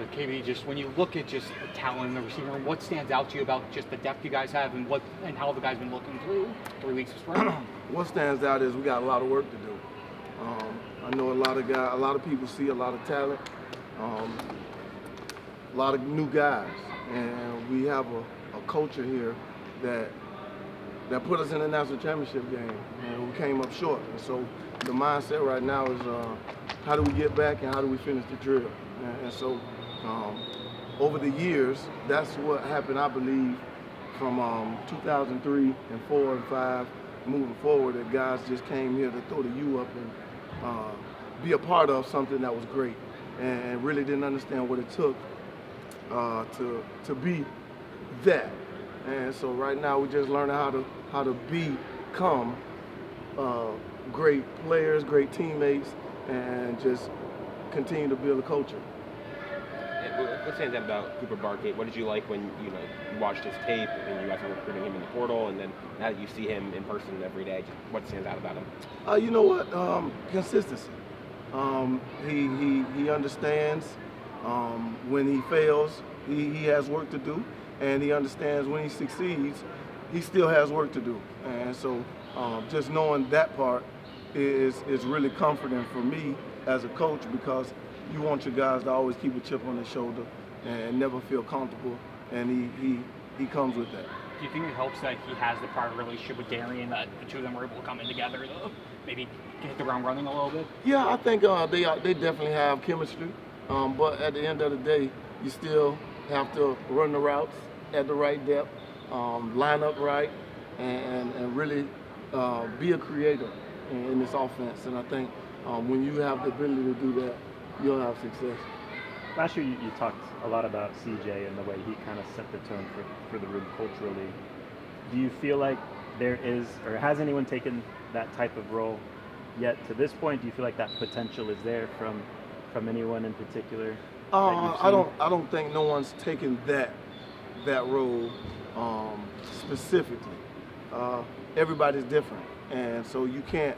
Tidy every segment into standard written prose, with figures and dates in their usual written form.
KB, just when you look at just the talent in the receiver, what stands out to you about just the depth you guys have and how the guys been looking through 3 weeks of spring? What stands out is we got a lot of work to do. I know a lot of people see a lot of talent, a lot of new guys, and we have a culture here that put us in the national championship game, and we came up short. And so the mindset right now is how do we get back and how do we finish the drill? And so over the years, that's what happened, I believe, from 2003 and 4 and 5 moving forward, that guys just came here to throw the U up and be a part of something that was great, and really didn't understand what it took to be that. And so right now we're just learning how to become great players, great teammates, and just continue to build a culture. What stands out about Cooper Barkett? What did you like when you watched his tape and you guys were recruiting him in the portal, and then now that you see him in person every day, what stands out about him? You know what? Consistency. He understands when he fails, he has work to do, and he understands when he succeeds, he still has work to do. And so just knowing that part is really comforting for me as a coach, because you want your guys to always keep a chip on their shoulder and never feel comfortable, and he comes with that. Do you think it helps that he has the prior relationship with Darian, that the two of them were able to come in together to maybe hit the ground running a little bit? Yeah, I think they definitely have chemistry, but at the end of the day, you still have to run the routes at the right depth, line up right, and really be a creator in this offense. And I think when you have the ability to do that, you'll have success. Last year, you talked a lot about CJ and the way he kind of set the tone for the room culturally. Do you feel like there is, or has anyone taken that type of role yet to this point? Do you feel like that potential is there from anyone in particular? I don't think no one's taken that role specifically. Everybody's different, and so you can't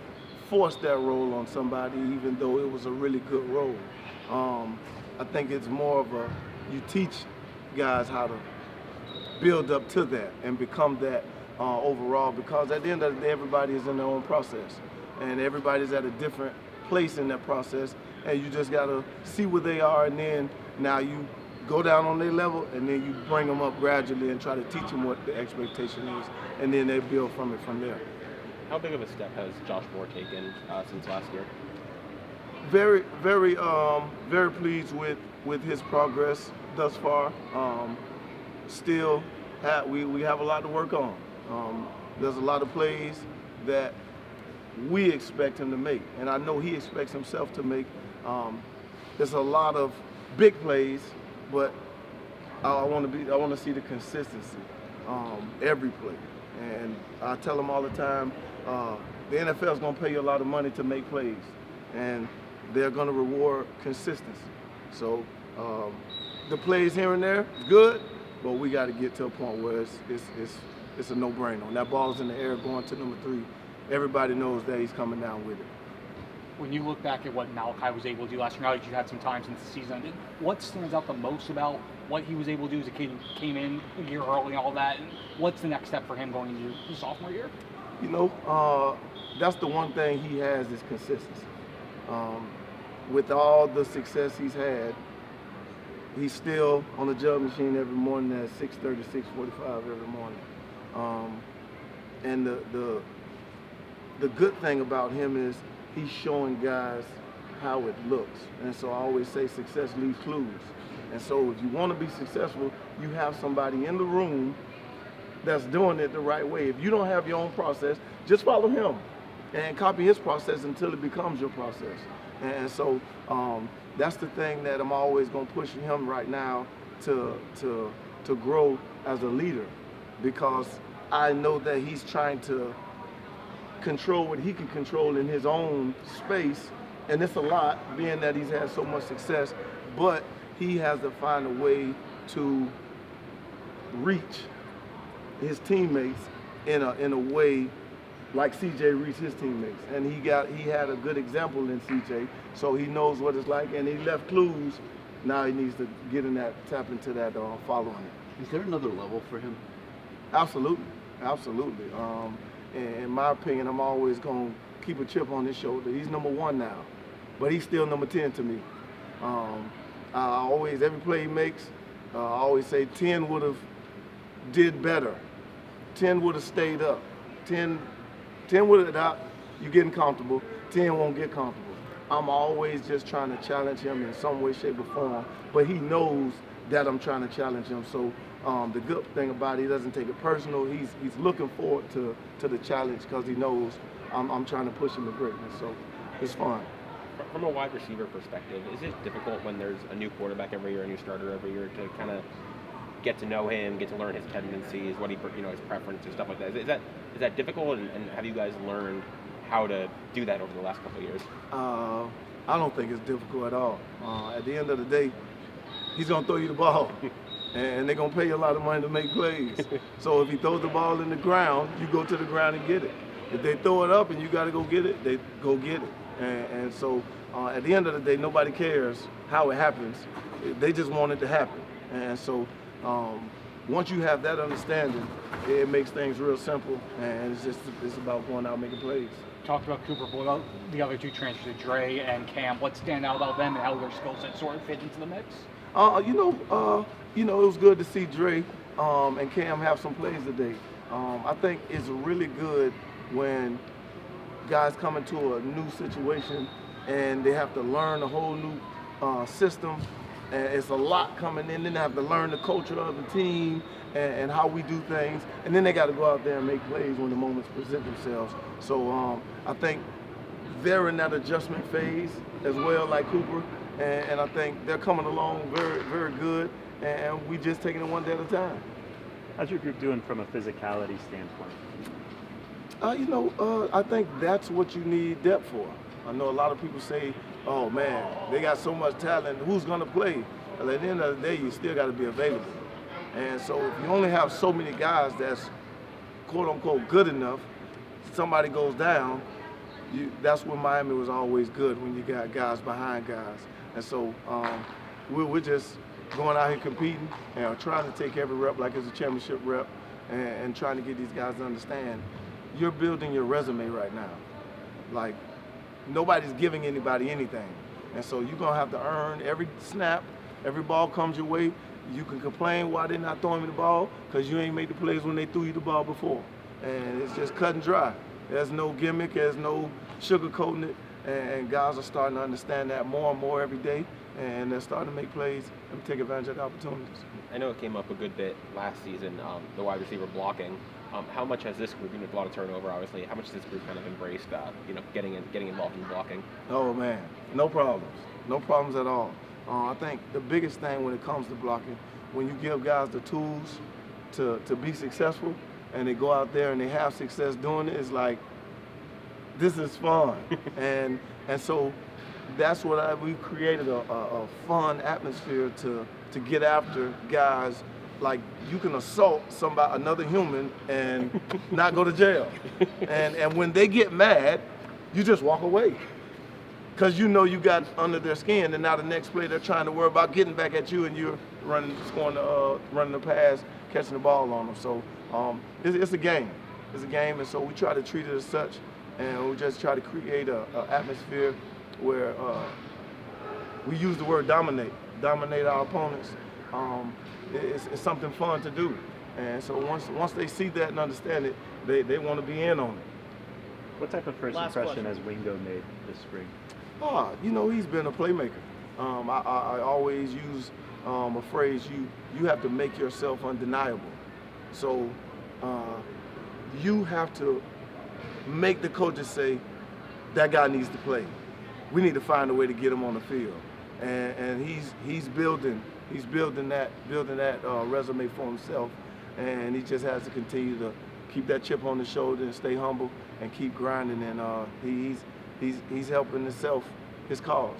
force that role on somebody, even though it was a really good role. I think it's more of you teach guys how to build up to that and become that overall, because at the end of the day, everybody is in their own process, and everybody's at a different place in that process, and you just gotta see where they are, and then now you go down on their level, and then you bring them up gradually and try to teach them what the expectation is, and then they build from it from there. How big of a step has Josh Moore taken since last year? Very, very, very pleased with his progress thus far. Still, we have a lot to work on. There's a lot of plays that we expect him to make, and I know he expects himself to make. There's a lot of big plays, but I want to see the consistency every play. And I tell them all the time, the NFL is going to pay you a lot of money to make plays, and they're going to reward consistency. So the plays here and there, good, but we got to get to a point where it's a no-brainer. When that ball's in the air going to number 3, everybody knows that he's coming down with it. When you look back at what Malachi was able to do last year, now that you had some time since the season ended, what stands out the most about what he was able to do as a kid who came in a year early and all that, and what's the next step for him going into his sophomore year? You know, that's the one thing he has is consistency. With all the success he's had, he's still on the jug machine every morning at 6:30, 6:45 every morning. And the good thing about him is he's showing guys how it looks. And so I always say success leaves clues. And so if you want to be successful, you have somebody in the room that's doing it the right way. If you don't have your own process, just follow him and copy his process until it becomes your process. And so that's the thing that I'm always going to push him right now to grow as a leader, because I know that he's trying to control what he can control in his own space, and it's a lot, being that he's had so much success, but he has to find a way to reach his teammates in a way like CJ reached his teammates, and he had a good example in CJ, so he knows what it's like, and he left clues now he needs to tap into that following it. Is there another level for him? Absolutely, absolutely. In my opinion, I'm always going to keep a chip on his shoulder. He's number 1 now, but he's still number 10 to me. Every play he makes, I always say 10 would have did better. 10 would have stayed up. 10 would have out. You're getting comfortable. 10 won't get comfortable. I'm always just trying to challenge him in some way, shape, or form, but he knows that I'm trying to challenge him. So the good thing about it, he doesn't take it personal. He's looking forward to the challenge because he knows I'm trying to push him to greatness. So it's fun. From a wide receiver perspective, is it difficult when there's a new quarterback every year, a new starter every year, to kind of get to know him, get to learn his tendencies, what he, his preferences, stuff like that? Is that difficult, and have you guys learned how to do that over the last couple of years? I don't think it's difficult at all. At the end of the day, he's gonna throw you the ball, and they're gonna pay you a lot of money to make plays. So if he throws the ball in the ground, you go to the ground and get it. If they throw it up and you got to go get it, they go get it. And so at the end of the day, nobody cares how it happens. They just want it to happen. And so once you have that understanding, it makes things real simple. And it's about going out and making plays. Talked about Cooper, but about the other 2 transfers, Dre and Cam. What stand out about them and how their skill set sort of fit into the mix? It was good to see Dre and Cam have some plays today. I think it's really good when guys come into a new situation and they have to learn a whole new system, and it's a lot coming in. Then they have to learn the culture of the team and how we do things, and then they got to go out there and make plays when the moments present themselves. So I think they're in that adjustment phase as well, like Cooper, and I think they're coming along very, very good, and we just taking it one day at a time. How's your group doing from a physicality standpoint? I think that's what you need depth for. I know a lot of people say, oh man, they got so much talent, who's gonna play? Well, at the end of the day, you still gotta be available. And so if you only have so many guys that's quote unquote good enough, somebody goes down, that's when Miami was always good, when you got guys behind guys. And so we're just going out here competing and trying to take every rep like it's a championship rep, and trying to get these guys to understand you're building your resume right now. Like, nobody's giving anybody anything. And so you're gonna have to earn every snap, every ball comes your way. You can complain why they're not throwing you the ball, because you ain't made the plays when they threw you the ball before. And it's just cut and dry. There's no gimmick, there's no sugarcoating it, and guys are starting to understand that more and more every day, and they're starting to make plays and take advantage of the opportunities. I know it came up a good bit last season, the wide receiver blocking. How much has this group, with a lot of turnover, obviously, how much has this group kind of embraced, getting involved in blocking? Oh man, no problems at all. I think the biggest thing when it comes to blocking, when you give guys the tools to be successful, and they go out there and they have success doing it, it's like, this is fun. and so that's what we created a fun atmosphere to get after guys. Like, you can assault another human and not go to jail. And when they get mad, you just walk away. Because you know you got under their skin, and now the next play they're trying to worry about getting back at you, and you're running the pass, catching the ball on them. So it's a game. It's a game, and so we try to treat it as such, and we just try to create an atmosphere where we use the word dominate our opponents. It's something fun to do, and so once they see that and understand it, they want to be in on it. What type of first impression has Wingo made this spring? He's been a playmaker. I always use a phrase, you have to make yourself undeniable. So you have to make the coaches say, that guy needs to play. We need to find a way to get him on the field. And he's building that resume for himself, and he just has to continue to keep that chip on his shoulder and stay humble and keep grinding, and he's helping his cause.